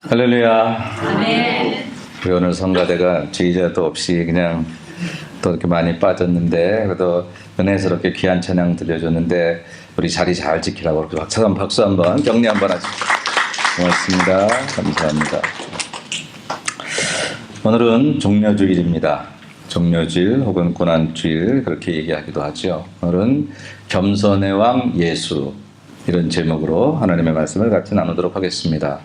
할렐루야. 아멘. 우리 오늘 성가대가 지휘자도 없이 그냥 또 이렇게 많이 빠졌는데 그래도 은혜스럽게 귀한 찬양 들려줬는데 우리 자리 잘 지키라고 이렇게 박수 한번 격려 한번 하시죠. 고맙습니다. 감사합니다. 오늘은 종려주일입니다. 종려주일 혹은 고난주일 그렇게 얘기하기도 하죠. 오늘은 겸손의 왕 예수 이런 제목으로 하나님의 말씀을 같이 나누도록 하겠습니다.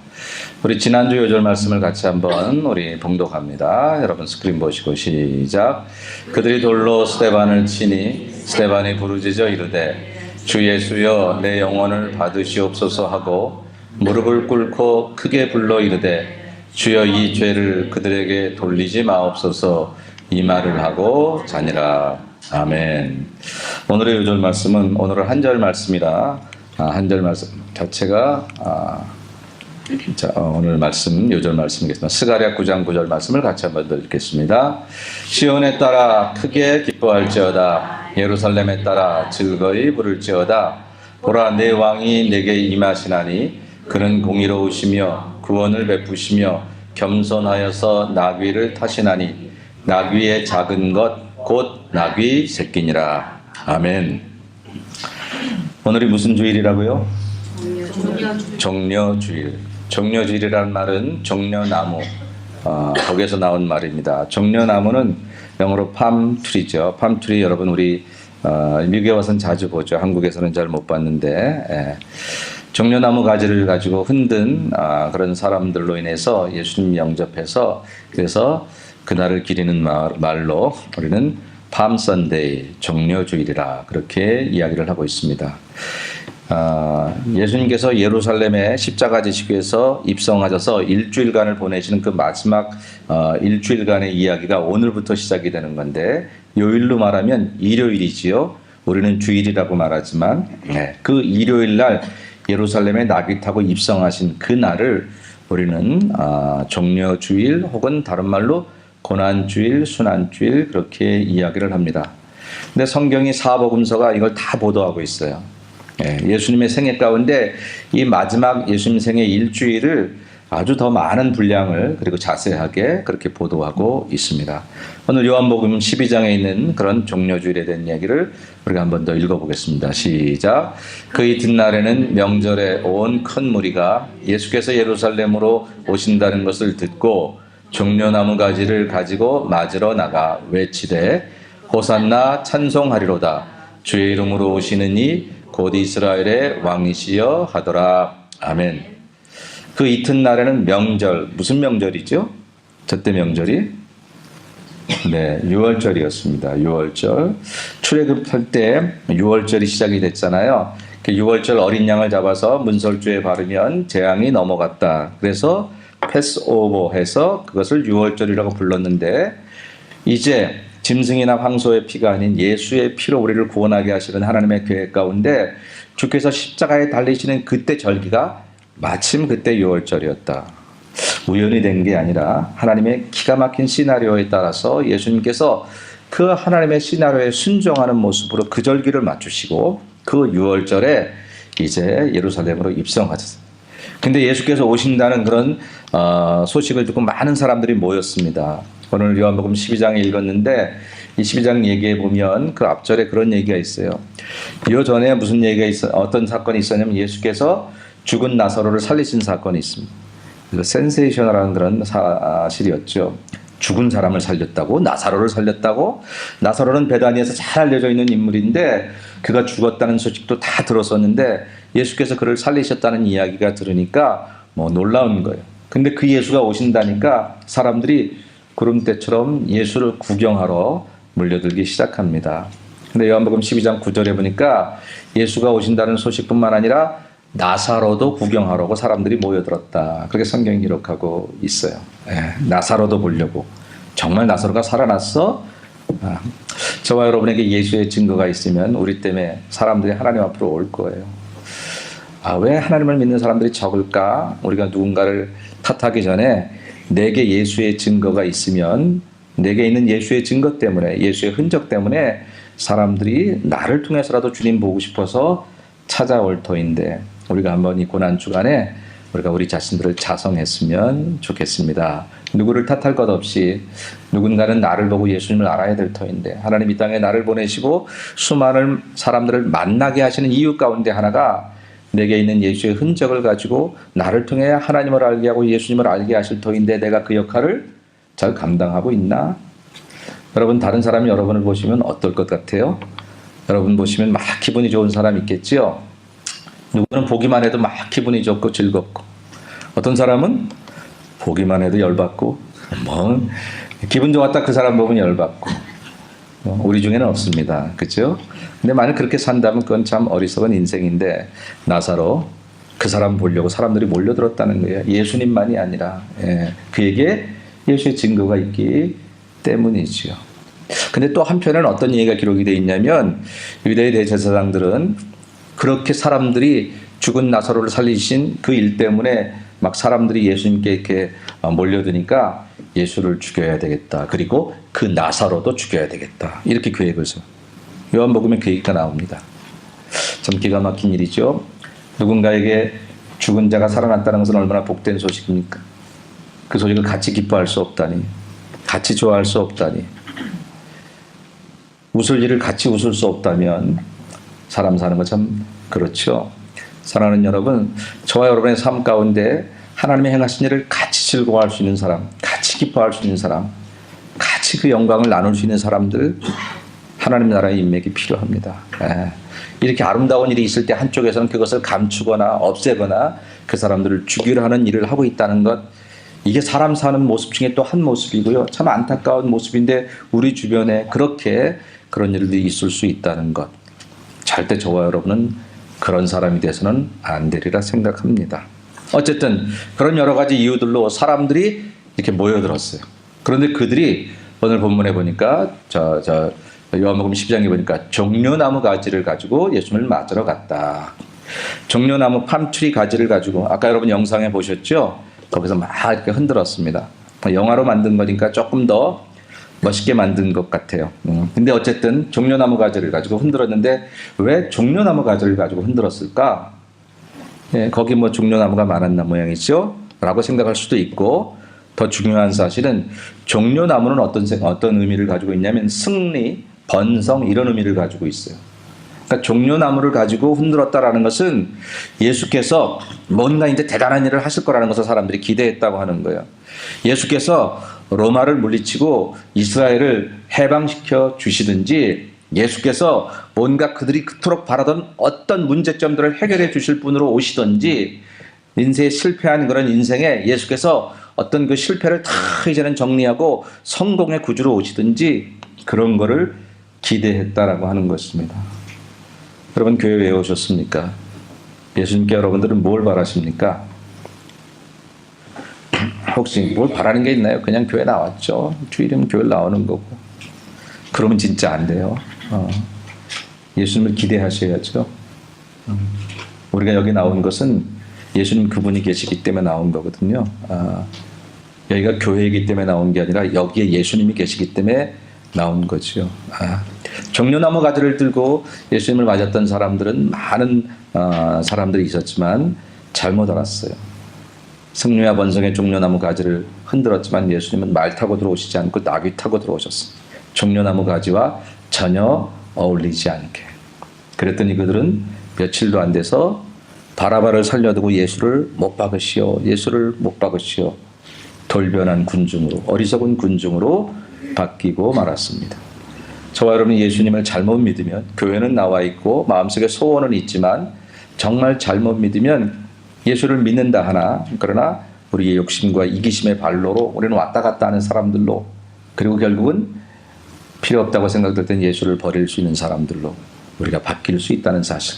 우리 지난주 요절 말씀을 같이 한번 우리 봉독합니다. 여러분 스크린 보시고 시작. 그들이 돌로 스데반을 치니 스데반이 부르짖어 이르되 주 예수여 내 영혼을 받으시옵소서 하고 무릎을 꿇고 크게 불러 이르되 주여 이 죄를 그들에게 돌리지 마옵소서 이 말을 하고 자니라. 아멘. 오늘의 요절 말씀은 오늘은 한 절 말씀이라 한 절 말씀 자체가 오늘 말씀 요절 말씀이겠습니다. 스가랴 9장 9절 말씀을 같이 한번 읽겠습니다. 시온에 따라 크게 기뻐할지어다 예루살렘에 따라 즐거이 부를지어다 보라 내 왕이 내게 임하시나니 그는 공의로우시며 구원을 베푸시며 겸손하여서 나귀를 타시나니 나귀의 작은 것 곧 나귀 새끼니라. 아멘. 오늘이 무슨 주일이라고요? 종려주일. 종려주일이라는 말은 종려나무 거기에서 나온 말입니다. 종려나무는 영어로 팜트리죠. 팜트리 여러분 우리 미국에 와서는 자주 보죠. 한국에서는 잘 못 봤는데 종려나무 가지를 가지고 흔든 그런 사람들로 인해서 예수님 영접해서 그래서 그날을 기리는 말로 우리는 팜 선데이 종려주일이라 그렇게 이야기를 하고 있습니다. 예수님께서 예루살렘에 십자가 지시기에서 입성하셔서 일주일간을 보내시는 그 마지막 일주일간의 이야기가 오늘부터 시작이 되는 건데 요일로 말하면 일요일이지요. 우리는 주일이라고 말하지만 그 일요일 날 예루살렘에 나귀 타고 입성하신 그 날을 우리는 종려주일 혹은 다른 말로 고난주일, 순환주일 그렇게 이야기를 합니다. 근데 성경이 사복음서가 이걸 다 보도하고 있어요. 예수님의 생애 가운데 이 마지막 예수님 생애 일주일을 아주 더 많은 분량을 그리고 자세하게 그렇게 보도하고 있습니다. 오늘 요한복음 12장에 있는 그런 종려주일에 대한 이야기를 우리가 한번 더 읽어보겠습니다. 시작. 그 이튿날에는 명절에 온 큰 무리가 예수께서 예루살렘으로 오신다는 것을 듣고 종려나무 가지를 가지고 맞으러 나가 외치되 호산나 찬송하리로다 주의 이름으로 오시는 이 곧 이스라엘의 왕이시여 하더라. 아멘. 그 이튿날에는 명절, 무슨 명절이죠? 저때 명절이? 네, 유월절이었습니다. 유월절. 출애굽할 때 유월절이 시작이 됐잖아요. 그 유월절 어린 양을 잡아서 문설주에 바르면 재앙이 넘어갔다. 그래서 패스오버 해서 그것을 유월절이라고 불렀는데 이제 짐승이나 황소의 피가 아닌 예수의 피로 우리를 구원하게 하시는 하나님의 계획 가운데 주께서 십자가에 달리시는 그때 절기가 마침 그때 유월절이었다. 우연히 된 게 아니라 하나님의 기가 막힌 시나리오에 따라서 예수님께서 그 하나님의 시나리오에 순종하는 모습으로 그 절기를 맞추시고 그 유월절에 이제 예루살렘으로 입성하셨습니다. 근데 예수께서 오신다는 그런 소식을 듣고 많은 사람들이 모였습니다. 오늘 요한복음 12장에 읽었는데 이 12장 얘기에 보면 그 앞절에 그런 얘기가 있어요. 이 전에 무슨 얘기가 어떤 사건이 있었냐면 예수께서 죽은 나사로를 살리신 사건이 있습니다. 센세이셔널한 그런 사실이었죠. 죽은 사람을 살렸다고, 나사로를 살렸다고. 나사로는 베다니에서 잘 알려져 있는 인물인데 그가 죽었다는 소식도 다 들었었는데 예수께서 그를 살리셨다는 이야기가 들으니까 놀라운 거예요. 근데 그 예수가 오신다니까 사람들이 구름대처럼 예수를 구경하러 몰려들기 시작합니다. 근데 요한복음 12장 9절에 보니까 예수가 오신다는 소식뿐만 아니라 나사로도 구경하려고 사람들이 모여들었다. 그렇게 성경이 기록하고 있어요. 나사로도 보려고. 정말 나사로가 살아났어? 저와 여러분에게 예수의 증거가 있으면 우리 때문에 사람들이 하나님 앞으로 올 거예요. 왜 하나님을 믿는 사람들이 적을까? 우리가 누군가를 탓하기 전에 내게 예수의 증거가 있으면 내게 있는 예수의 증거 때문에 예수의 흔적 때문에 사람들이 나를 통해서라도 주님 보고 싶어서 찾아올 터인데 우리가 한번 이 고난 주간에 우리가 우리 자신들을 자성했으면 좋겠습니다. 누구를 탓할 것 없이 누군가는 나를 보고 예수님을 알아야 될 터인데 하나님 이 땅에 나를 보내시고 수많은 사람들을 만나게 하시는 이유 가운데 하나가 내게 있는 예수의 흔적을 가지고 나를 통해 하나님을 알게 하고 예수님을 알게 하실 터인데 내가 그 역할을 잘 감당하고 있나? 여러분 다른 사람이 여러분을 보시면 어떨 것 같아요? 여러분 보시면 막 기분이 좋은 사람 있겠지요? 누구는 보기만 해도 막 기분이 좋고 즐겁고 어떤 사람은 보기만 해도 열받고 뭐 기분 좋았다 그 사람 보면 열받고 우리 중에는 없습니다. 그렇죠? 근데 만약 그렇게 산다면 그건 참 어리석은 인생인데 나사로 그 사람 보려고 사람들이 몰려들었다는 거예요. 예수님만이 아니라 그에게 예수의 증거가 있기 때문이지요. 근데 또 한편에는 어떤 얘기가 기록이 되어 있냐면 유대의 대제사장들은 그렇게 사람들이 죽은 나사로를 살리신 그 일 때문에 막 사람들이 예수님께 이렇게 몰려드니까 예수를 죽여야 되겠다. 그리고 그 나사로도 죽여야 되겠다. 이렇게 계획을 세워. 요한복음에 그 얘기가 나옵니다. 참 기가 막힌 일이죠. 누군가에게 죽은 자가 살아났다는 것은 얼마나 복된 소식입니까? 그 소식을 같이 기뻐할 수 없다니, 같이 좋아할 수 없다니, 웃을 일을 같이 웃을 수 없다면 사람 사는 거 참 그렇죠. 사랑하는 여러분, 저와 여러분의 삶 가운데 하나님의 행하신 일을 같이 즐거워할 수 있는 사람, 같이 기뻐할 수 있는 사람, 같이 그 영광을 나눌 수 있는 사람들, 하나님 나라의 인맥이 필요합니다. 이렇게 아름다운 일이 있을 때 한쪽에서는 그것을 감추거나 없애거나 그 사람들을 죽이려 하는 일을 하고 있다는 것, 이게 사람 사는 모습 중에 또 한 모습이고요. 참 안타까운 모습인데 우리 주변에 그렇게 그런 일들이 있을 수 있다는 것, 절대 저와 여러분은 그런 사람이 돼서는 안 되리라 생각합니다. 어쨌든 그런 여러 가지 이유들로 사람들이 이렇게 모여들었어요. 그런데 그들이 오늘 본문에 보니까 요한복음 10장에 보니까 종려나무 가지를 가지고 예수님을 맞으러 갔다. 종려나무 팜트리 가지를 가지고 아까 여러분 영상에 보셨죠? 거기서 막 이렇게 흔들었습니다. 영화로 만든 거니까 조금 더 멋있게 만든 것 같아요. 근데 어쨌든 종려나무 가지를 가지고 흔들었는데 왜 종려나무 가지를 가지고 흔들었을까? 거기 뭐 종려나무가 많았나 모양이죠? 라고 생각할 수도 있고 더 중요한 사실은 종려나무는 어떤 의미를 가지고 있냐면 승리, 번성 이런 의미를 가지고 있어요. 그러니까 종려나무를 가지고 흔들었다라는 것은 예수께서 뭔가 이제 대단한 일을 하실 거라는 것을 사람들이 기대했다고 하는 거예요. 예수께서 로마를 물리치고 이스라엘을 해방시켜 주시든지 예수께서 뭔가 그들이 그토록 바라던 어떤 문제점들을 해결해 주실 분으로 오시든지 인생에 실패한 그런 인생에 예수께서 어떤 그 실패를 다 이제는 정리하고 성공의 구주로 오시든지 그런 거를 기대했다라고 하는 것입니다. 여러분 교회 왜 오셨습니까? 예수님께 여러분들은 뭘 바라십니까? 혹시 뭘 바라는 게 있나요? 그냥 교회 나왔죠. 주일이면 교회 나오는 거고. 그러면 진짜 안 돼요. 예수님을 기대하셔야죠. 우리가 여기 나온 것은 예수님 그분이 계시기 때문에 나온 거거든요. 여기가 교회이기 때문에 나온 게 아니라 여기에 예수님이 계시기 때문에 나온 거죠. 종려나무 가지를 들고 예수님을 맞았던 사람들은 많은 사람들이 있었지만 잘못 알았어요. 승리와 번성의 종려나무 가지를 흔들었지만 예수님은 말 타고 들어오시지 않고 나귀 타고 들어오셨어요. 종려나무 가지와 전혀 어울리지 않게. 그랬더니 그들은 며칠도 안 돼서 바라바를 살려두고 예수를 못 박으시오. 예수를 못 박으시오. 돌변한 군중으로, 어리석은 군중으로 바뀌고 말았습니다. 저와 여러분이 예수님을 잘못 믿으면, 교회는 나와 있고 마음속에 소원은 있지만 정말 잘못 믿으면 예수를 믿는다 하나, 그러나 우리의 욕심과 이기심의 발로로 우리는 왔다 갔다 하는 사람들로, 그리고 결국은 필요 없다고 생각될 땐 예수를 버릴 수 있는 사람들로 우리가 바뀔 수 있다는 사실.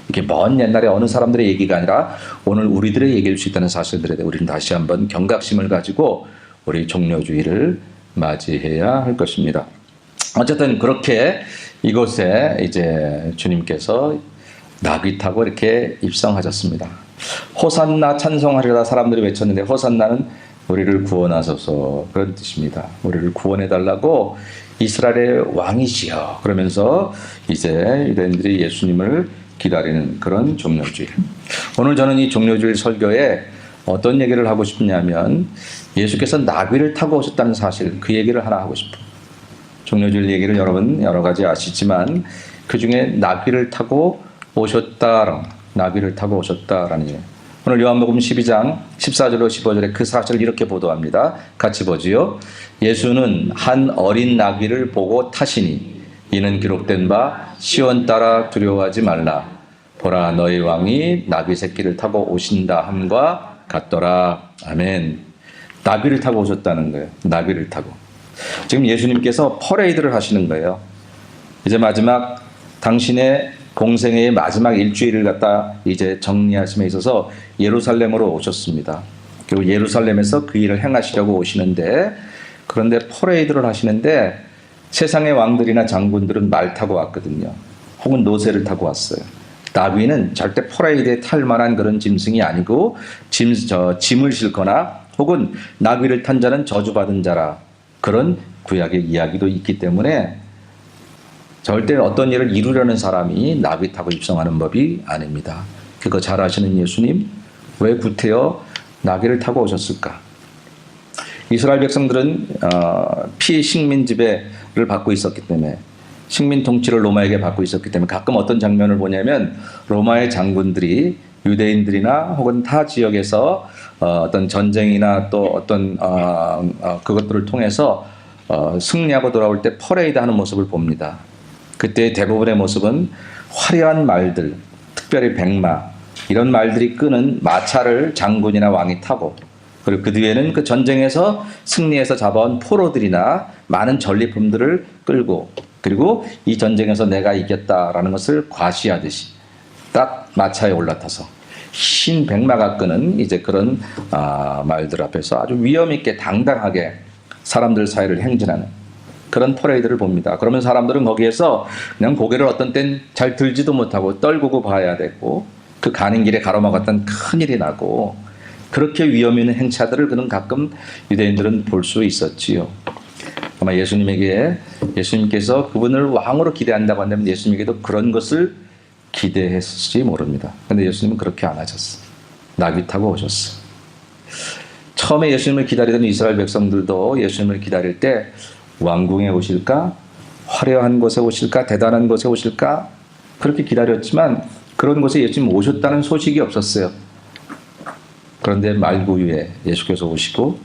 이게 먼 옛날에 어느 사람들의 얘기가 아니라 오늘 우리들의 얘기일 수 있다는 사실들에 대해 우리는 다시 한번 경각심을 가지고 우리 종려주의를 맞이해야 할 것입니다. 어쨌든 그렇게 이곳에 이제 주님께서 나귀 타고 이렇게 입성하셨습니다. 호산나 찬송하리라 사람들이 외쳤는데 호산나는 우리를 구원하소서 그런 뜻입니다. 우리를 구원해달라고 이스라엘의 왕이시여 그러면서 이제 유대인들이 예수님을 기다리는 그런 종려주일. 오늘 저는 이 종려주일 설교에 어떤 얘기를 하고 싶냐면 예수께서 나귀를 타고 오셨다는 사실, 그 얘기를 하나 하고 싶어요. 종려주일 얘기를 여러분 여러 가지 아시지만 그 중에 나귀를 타고 오셨다라는 얘기. 오늘 요한복음 12장 14절로 15절에 그 사실을 이렇게 보도합니다. 같이 보지요. 예수는 한 어린 나귀를 보고 타시니 이는 기록된 바 시온 따라 두려워하지 말라. 보라 너희 왕이 나귀 새끼를 타고 오신다 함과 같더라. 아멘. 나귀를 타고 오셨다는 거예요. 나귀를 타고. 지금 예수님께서 퍼레이드를 하시는 거예요. 이제 마지막 당신의 공생애의 마지막 일주일을 갖다 이제 정리하심에 있어서 예루살렘으로 오셨습니다. 그리고 예루살렘에서 그 일을 행하시려고 오시는데, 그런데 퍼레이드를 하시는데 세상의 왕들이나 장군들은 말 타고 왔거든요. 혹은 노새를 타고 왔어요. 나귀는 절대 퍼레이드에 탈 만한 그런 짐승이 아니고 짐을 싣거나 혹은 나귀를 탄 자는 저주받은 자라, 그런 구약의 이야기도 있기 때문에 절대 어떤 일을 이루려는 사람이 나귀 타고 입성하는 법이 아닙니다. 그거 잘 아시는 예수님, 왜 구태여 나귀를 타고 오셨을까? 이스라엘 백성들은 피해 식민 지배를 받고 있었기 때문에, 식민 통치를 로마에게 받고 있었기 때문에 가끔 어떤 장면을 보냐면 로마의 장군들이 유대인들이나 혹은 타 지역에서 어떤 전쟁이나 또 어떤 그것들을 통해서 승리하고 돌아올 때 퍼레이드 하는 모습을 봅니다. 그때 대부분의 모습은 화려한 말들, 특별히 백마, 이런 말들이 끄는 마차를 장군이나 왕이 타고, 그리고 그 뒤에는 그 전쟁에서 승리해서 잡아온 포로들이나 많은 전리품들을 끌고, 그리고 이 전쟁에서 내가 이겼다라는 것을 과시하듯이 딱 마차에 올라타서 흰 백마가 끄는 이제 그런 말들 앞에서 아주 위험 있게 당당하게 사람들 사이를 행진하는 그런 퍼레이드를 봅니다. 그러면 사람들은 거기에서 그냥 고개를 어떤 땐 잘 들지도 못하고 떨구고 봐야 되고, 그 가는 길에 가로막았던 큰일이 나고, 그렇게 위험 있는 행차들을 그는 가끔 유대인들은 볼 수 있었지요. 아마 예수님께서 그분을 왕으로 기대한다고 한다면 예수님에게도 그런 것을 기대했을지 모릅니다. 그런데 예수님은 그렇게 안 하셨어요. 나귀 타고 오셨어요. 처음에 예수님을 기다리던 이스라엘 백성들도 예수님을 기다릴 때 왕궁에 오실까? 화려한 곳에 오실까? 대단한 곳에 오실까? 그렇게 기다렸지만 그런 곳에 예수님 오셨다는 소식이 없었어요. 그런데 말구유에 예수께서 오시고,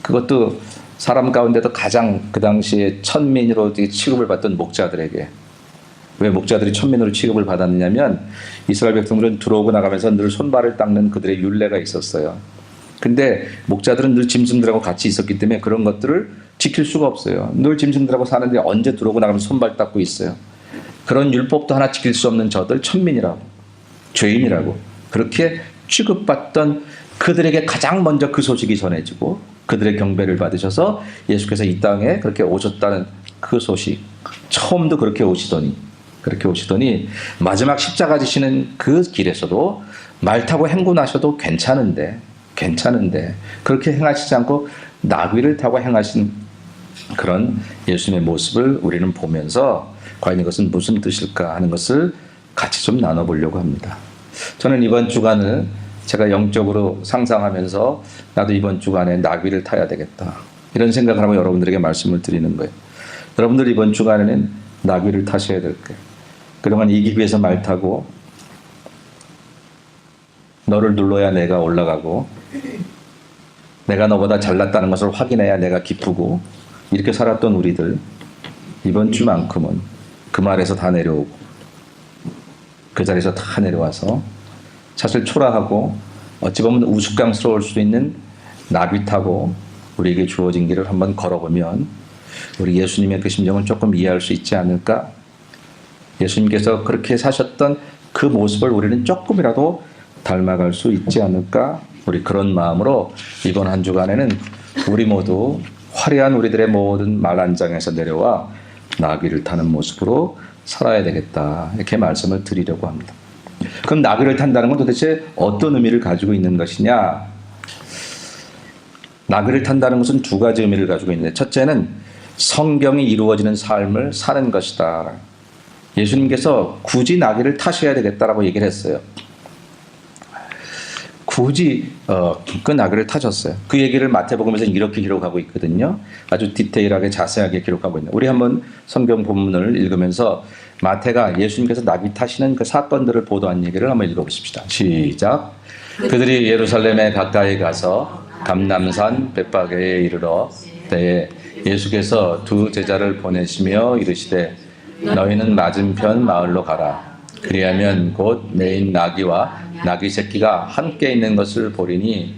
그것도 사람 가운데도 가장 그 당시에 천민으로 취급을 받던 목자들에게. 왜 목자들이 천민으로 취급을 받았느냐면 이스라엘 백성들은 들어오고 나가면서 늘 손발을 닦는 그들의 율례가 있었어요. 근데 목자들은 늘 짐승들하고 같이 있었기 때문에 그런 것들을 지킬 수가 없어요. 늘 짐승들하고 사는데 언제 들어오고 나가면 손발 닦고 있어요. 그런 율법도 하나 지킬 수 없는 저들 천민이라고, 죄인이라고 그렇게 취급받던 그들에게 가장 먼저 그 소식이 전해지고 그들의 경배를 받으셔서 예수께서 이 땅에 그렇게 오셨다는 그 소식, 처음도 그렇게 오시더니 마지막 십자가 지시는 그 길에서도 말 타고 행군하셔도 괜찮은데 그렇게 행하시지 않고 나귀를 타고 행하신 그런 예수님의 모습을 우리는 보면서 과연 이것은 무슨 뜻일까 하는 것을 같이 좀 나눠보려고 합니다. 저는 이번 주간을 제가 영적으로 상상하면서 나도 이번 주간에 나귀를 타야 되겠다, 이런 생각을 하고 여러분들에게 말씀을 드리는 거예요. 여러분들 이번 주간에는 나귀를 타셔야 될 거예요. 그동안 이기기 위해서 말 타고 너를 눌러야 내가 올라가고 내가 너보다 잘났다는 것을 확인해야 내가 기쁘고 이렇게 살았던 우리들, 이번 주만큼은 그 말에서 다 내려오고 그 자리에서 다 내려와서 사실 초라하고 어찌 보면 우스꽝스러울 수도 있는 나귀 타고 우리에게 주어진 길을 한번 걸어보면 우리 예수님의 그 심정을 조금 이해할 수 있지 않을까? 예수님께서 그렇게 사셨던 그 모습을 우리는 조금이라도 닮아갈 수 있지 않을까? 우리 그런 마음으로 이번 한 주간에는 우리 모두 화려한 우리들의 모든 말 안장에서 내려와 나귀를 타는 모습으로 살아야 되겠다, 이렇게 말씀을 드리려고 합니다. 그럼 나귀를 탄다는 건 도대체 어떤 의미를 가지고 있는 것이냐? 나귀를 탄다는 것은 두 가지 의미를 가지고 있는데, 첫째는 성경이 이루어지는 삶을 사는 것이다. 예수님께서 굳이 나귀를 타셔야 되겠다라고 얘기를 했어요. 굳이 그 나귀를 타셨어요. 그 얘기를 마태복음에서는 이렇게 기록하고 있거든요. 아주 디테일하게 자세하게 기록하고 있는. 우리 한번 성경 본문을 읽으면서 마태가 예수님께서 나귀 타시는 그 사건들을 보도한 얘기를 한번 읽어보십시다. 시작. 그들이 예루살렘에 가까이 가서 감람산 벳바게에 이르러 때에 예수께서 두 제자를 보내시며 이르시되 너희는 맞은편 마을로 가라. 그리하면 곧 매인 나귀와 나귀 새끼가 함께 있는 것을 보리니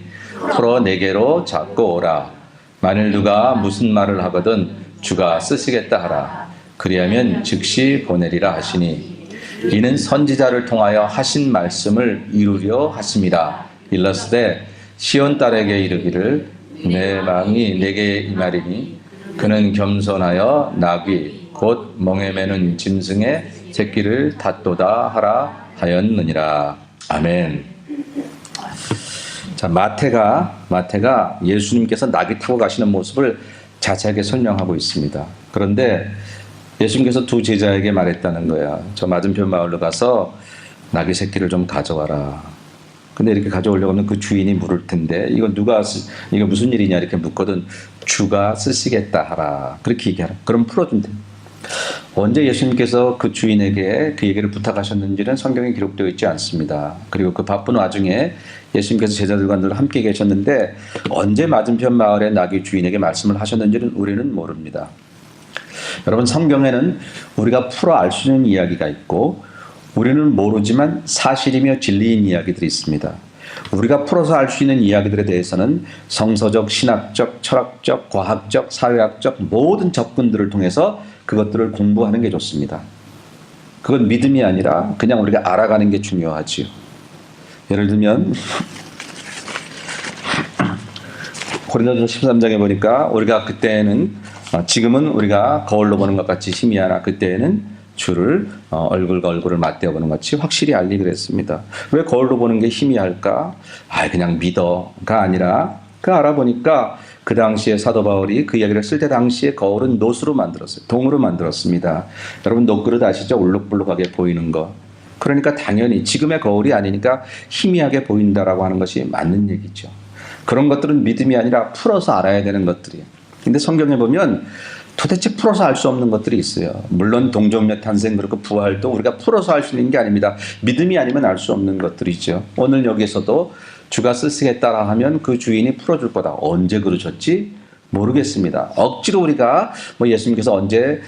풀어 내게로 잡고 오라. 만일 누가 무슨 말을 하거든 주가 쓰시겠다 하라. 그리하면 즉시 보내리라 하시니 이는 선지자를 통하여 하신 말씀을 이루려 하심이라. 일러스되 시온 딸에게 이르기를 내 마음이 내게 임하리니 그는 겸손하여 나귀 곧 멍에 매는 짐승의 새끼를 닫도다 하라 하였느니라. 아멘. 자, 마태가 예수님께서 나귀 타고 가시는 모습을 자세하게 설명하고 있습니다. 그런데 예수님께서 두 제자에게 말했다는 거야. 저 맞은편 마을로 가서 나귀 새끼를 좀 가져와라. 근데 이렇게 가져오려고 하면 그 주인이 물을 텐데 이거 무슨 일이냐 이렇게 묻거든. 주가 쓰시겠다 하라. 그렇게 얘기하라. 그럼 풀어준대. 언제 예수님께서 그 주인에게 그 얘기를 부탁하셨는지는 성경에 기록되어 있지 않습니다. 그리고 그 바쁜 와중에 예수님께서 제자들과 늘 함께 계셨는데 언제 맞은편 마을의 나귀 주인에게 말씀을 하셨는지는 우리는 모릅니다. 여러분, 성경에는 우리가 풀어 알 수 있는 이야기가 있고 우리는 모르지만 사실이며 진리인 이야기들이 있습니다. 우리가 풀어서 알 수 있는 이야기들에 대해서는 성서적, 신학적, 철학적, 과학적, 사회학적 모든 접근들을 통해서 그것들을 공부하는 게 좋습니다. 그건 믿음이 아니라 그냥 우리가 알아가는 게 중요하지요. 예를 들면 고린도전서 13장에 보니까 우리가 그때는 지금은 우리가 거울로 보는 것 같이 희미하나 그때는 주를 얼굴과 얼굴을 맞대어 보는 것 같이 확실히 알리기로 했습니다. 왜 거울로 보는 게 희미할까? 그냥 믿어가 아니라 그 알아보니까 그 당시에 사도 바울이 그 이야기를 쓸 때 당시에 거울은 노수로 만들었어요. 동으로 만들었습니다. 여러분 녹그릇 아시죠? 울룩불룩하게 보이는 거. 그러니까 당연히 지금의 거울이 아니니까 희미하게 보인다라고 하는 것이 맞는 얘기죠. 그런 것들은 믿음이 아니라 풀어서 알아야 되는 것들이에요. 근데 성경에 보면 도대체 풀어서 알 수 없는 것들이 있어요. 물론 동정녀 탄생 그렇고 부활도 우리가 풀어서 알 수 있는 게 아닙니다. 믿음이 아니면 알 수 없는 것들이죠. 오늘 여기서도 주가 쓰시겠다라 하면 그 주인이 풀어줄 거다. 언제 그러셨지? 모르겠습니다. 억지로 우리가 예수님께서 언제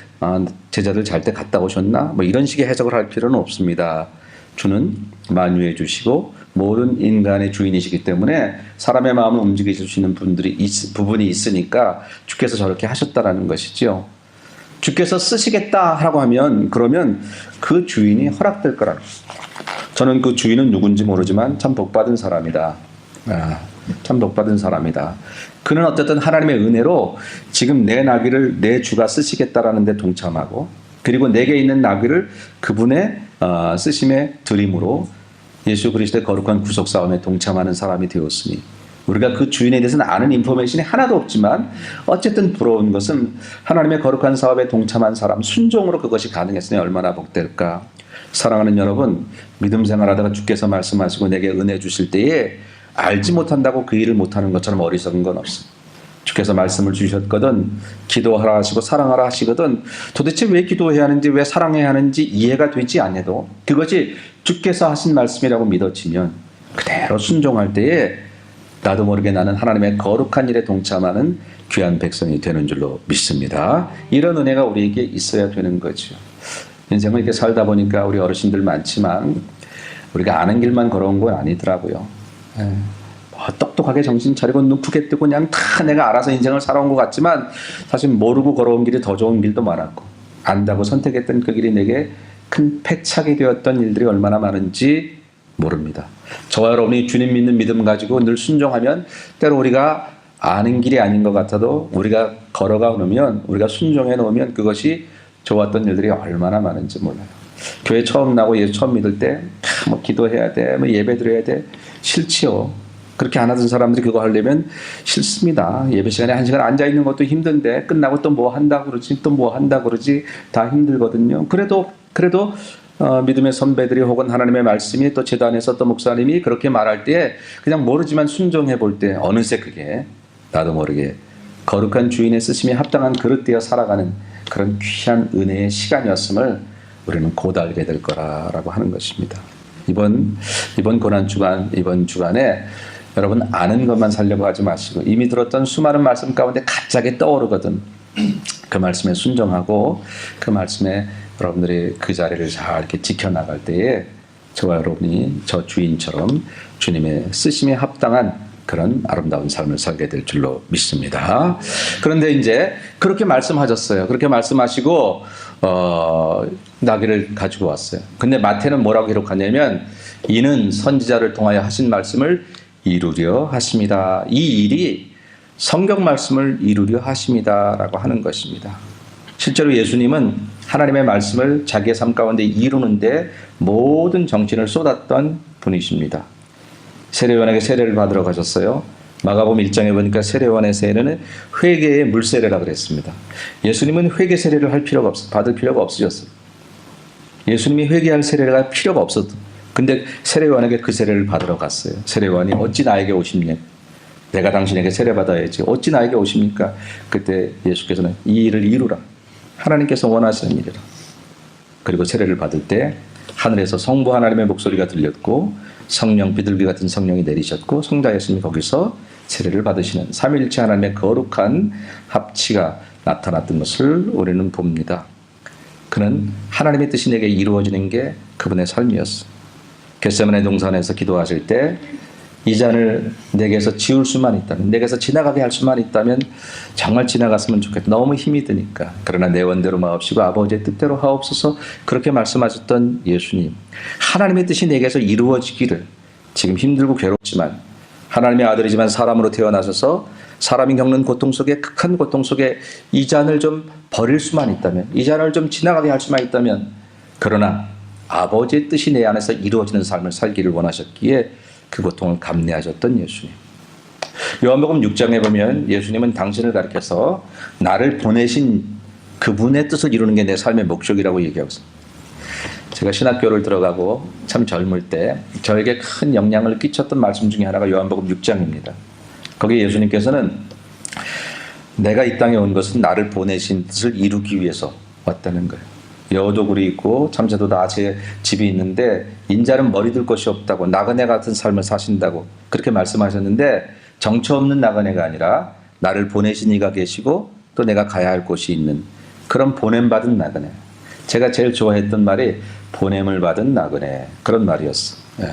제자들 잘 때 갔다 오셨나? 이런 식의 해석을 할 필요는 없습니다. 주는 만유해 주시고 모든 인간의 주인이시기 때문에 사람의 마음을 움직이실 수 있는 부분이 있으니까 주께서 저렇게 하셨다라는 것이죠. 주께서 쓰시겠다라고 하면 그러면 그 주인이 허락될 거라는 거예요. 저는 그 주인은 누군지 모르지만 참 복받은 사람이다. 참 복받은 사람이다. 그는 어쨌든 하나님의 은혜로 지금 내 나귀를 내 주가 쓰시겠다라는 데 동참하고 그리고 내게 있는 나귀를 그분의 쓰심의 드림으로 예수 그리스도의 거룩한 구속 싸움에 동참하는 사람이 되었으니 우리가 그 주인에 대해서는 아는 인포메이션이 하나도 없지만 어쨌든 부러운 것은 하나님의 거룩한 사업에 동참한 사람 순종으로 그것이 가능했으니 얼마나 복될까. 사랑하는 여러분, 믿음 생활하다가 주께서 말씀하시고 내게 은혜 주실 때에 알지 못한다고 그 일을 못하는 것처럼 어리석은 건 없습니다. 주께서 말씀을 주셨거든 기도하라 하시고 사랑하라 하시거든 도대체 왜 기도해야 하는지 왜 사랑해야 하는지 이해가 되지 않아도 그것이 주께서 하신 말씀이라고 믿어지면 그대로 순종할 때에 나도 모르게 나는 하나님의 거룩한 일에 동참하는 귀한 백성이 되는 줄로 믿습니다. 이런 은혜가 우리에게 있어야 되는 거죠. 인생을 이렇게 살다 보니까 우리 어르신들 많지만 우리가 아는 길만 걸어온 건 아니더라고요. 똑똑하게 정신 차리고 눈 크게 뜨고 그냥 다 내가 알아서 인생을 살아온 것 같지만 사실 모르고 걸어온 길이 더 좋은 길도 많았고 안다고 선택했던 그 길이 내게 큰 패착이 되었던 일들이 얼마나 많은지 모릅니다. 저와 여러분이 주님 믿는 믿음 가지고 늘 순종하면 때로 우리가 아는 길이 아닌 것 같아도 우리가 걸어가 놓으면 우리가 순종해 놓으면 그것이 좋았던 일들이 얼마나 많은지 몰라요. 교회 처음 나고 예수 처음 믿을 때 기도해야 돼, 예배 드려야 돼 싫지요. 그렇게 안 하던 사람들이 그거 하려면 싫습니다. 예배 시간에 1시간 앉아있는 것도 힘든데 끝나고 또 뭐 한다고 그러지 또 뭐 한다고 그러지 다 힘들거든요. 그래도 믿음의 선배들이 혹은 하나님의 말씀이 또 제단에서 또 목사님이 그렇게 말할 때 그냥 모르지만 순종해 볼 때 어느새 그게 나도 모르게 거룩한 주인의 쓰심에 합당한 그릇 되어 살아가는 그런 귀한 은혜의 시간이었음을 우리는 곧 알게 될 거라고 하는 것입니다. 이번 고난 주간, 이번 주간에 여러분 아는 것만 살려고 하지 마시고 이미 들었던 수많은 말씀 가운데 갑자기 떠오르거든 그 말씀에 순종하고 그 말씀에 여러분들이 그 자리를 잘 이렇게 지켜나갈 때에 저와 여러분이 저 주인처럼 주님의 쓰심에 합당한 그런 아름다운 삶을 살게 될 줄로 믿습니다. 그런데 이제 그렇게 말씀하셨어요. 그렇게 말씀하시고 나귀를 가지고 왔어요. 근데 마태는 뭐라고 기록하냐면 이는 선지자를 통하여 하신 말씀을 이루려 하십니다. 이 일이 성경 말씀을 이루려 하십니다라고 하는 것입니다. 실제로 예수님은 하나님의 말씀을 자기의 삶 가운데 이루는데 모든 정신을 쏟았던 분이십니다. 세례요한에게 세례를 받으러 가셨어요. 마가복음 1장에 보니까 세례요한의 세례는 회개의 물세례라 그랬습니다. 예수님은 회개 세례를 받을 필요가 없으셨어요. 예수님이 회개할 세례가 필요가 없었어. 근데 세례요한에게 그 세례를 받으러 갔어요. 세례요한이 어찌 나에게 오십니까? 내가 당신에게 세례 받아야지. 어찌 나에게 오십니까? 그때 예수께서는 이 일을 이루라. 하나님께서 원하시는 일이라. 그리고 세례를 받을 때 하늘에서 성부 하나님의 목소리가 들렸고 성령 비둘기 같은 성령이 내리셨고 성자 예수님이 거기서 세례를 받으시는 삼위일체 하나님의 거룩한 합치가 나타났던 것을 우리는 봅니다. 그는 하나님의 뜻이 내게 이루어지는 게 그분의 삶이었어요. 겟세마네 동산에서 기도하실 때 이 잔을 내게서 지울 수만 있다면, 내게서 지나가게 할 수만 있다면 정말 지나갔으면 좋겠다. 너무 힘이 드니까. 그러나 내 원대로 마옵시고 아버지의 뜻대로 하옵소서. 그렇게 말씀하셨던 예수님. 하나님의 뜻이 내게서 이루어지기를, 지금 힘들고 괴롭지만 하나님의 아들이지만 사람으로 태어나셔서 사람이 겪는 고통 속에, 극한 고통 속에 이 잔을 좀 버릴 수만 있다면, 이 잔을 좀 지나가게 할 수만 있다면, 그러나 아버지의 뜻이 내 안에서 이루어지는 삶을 살기를 원하셨기에 그 고통을 감내하셨던 예수님. 요한복음 6장에 보면 예수님은 당신을 가리켜서 나를 보내신 그분의 뜻을 이루는 게 내 삶의 목적이라고 얘기하고 있습니다. 제가 신학교를 들어가고 참 젊을 때 저에게 큰 영향을 끼쳤던 말씀 중에 하나가 요한복음 6장입니다. 거기에 예수님께서는 내가 이 땅에 온 것은 나를 보내신 뜻을 이루기 위해서 왔다는 거예요. 여우도 굴이 있고 참새도 다 제 집이 있는데 인자는 머리 들 것이 없다고, 나그네 같은 삶을 사신다고 그렇게 말씀하셨는데, 정처 없는 나그네가 아니라 나를 보내신 이가 계시고 또 내가 가야 할 곳이 있는 그런 보냄받은 나그네. 제가 제일 좋아했던 말이 보냄을 받은 나그네, 그런 말이었어. 예.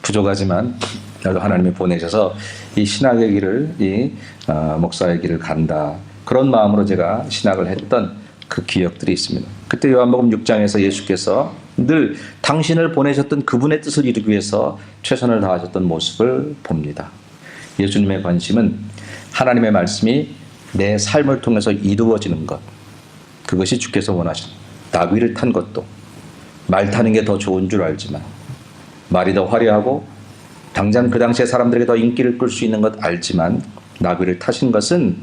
부족하지만 나도 하나님이 보내셔서 이 신학의 길을, 이 목사의 길을 간다, 그런 마음으로 제가 신학을 했던 그 기억들이 있습니다. 그때 요한복음 6장에서 예수께서 늘 당신을 보내셨던 그분의 뜻을 이루기 위해서 최선을 다하셨던 모습을 봅니다. 예수님의 관심은 하나님의 말씀이 내 삶을 통해서 이루어지는 것, 그것이 주께서 원하신, 나귀를 탄 것도 말 타는 게 더 좋은 줄 알지만, 말이 더 화려하고 당장 그 당시에 사람들에게 더 인기를 끌 수 있는 것 알지만, 나귀를 타신 것은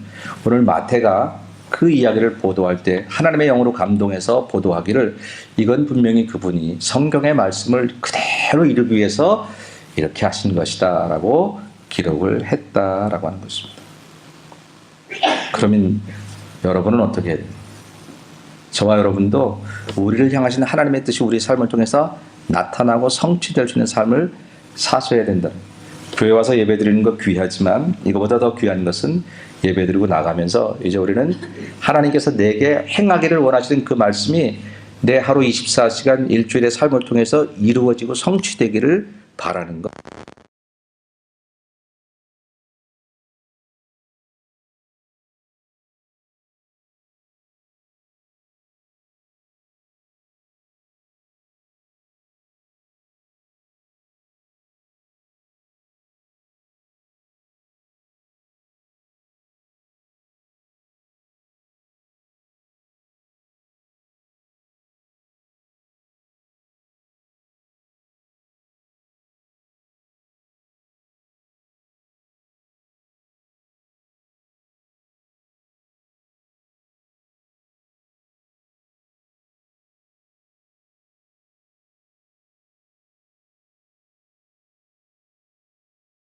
오늘 마태가 그 이야기를 보도할 때 하나님의 영으로 감동해서 보도하기를, 이건 분명히 그분이 성경의 말씀을 그대로 이루기 위해서 이렇게 하신 것이다 라고 기록을 했다라고 하는 것입니다. 그러면 여러분은 어떻게 해야 돼요? 저와 여러분도 우리를 향하신 하나님의 뜻이 우리 삶을 통해서 나타나고 성취될 수 있는 삶을 사셔야 된다. 교회 와서 예배드리는 거 귀하지만 이거보다 더 귀한 것은 예배드리고 나가면서 이제 우리는 하나님께서 내게 행하기를 원하시는 그 말씀이 내 하루 24시간 일주일의 삶을 통해서 이루어지고 성취되기를 바라는 것.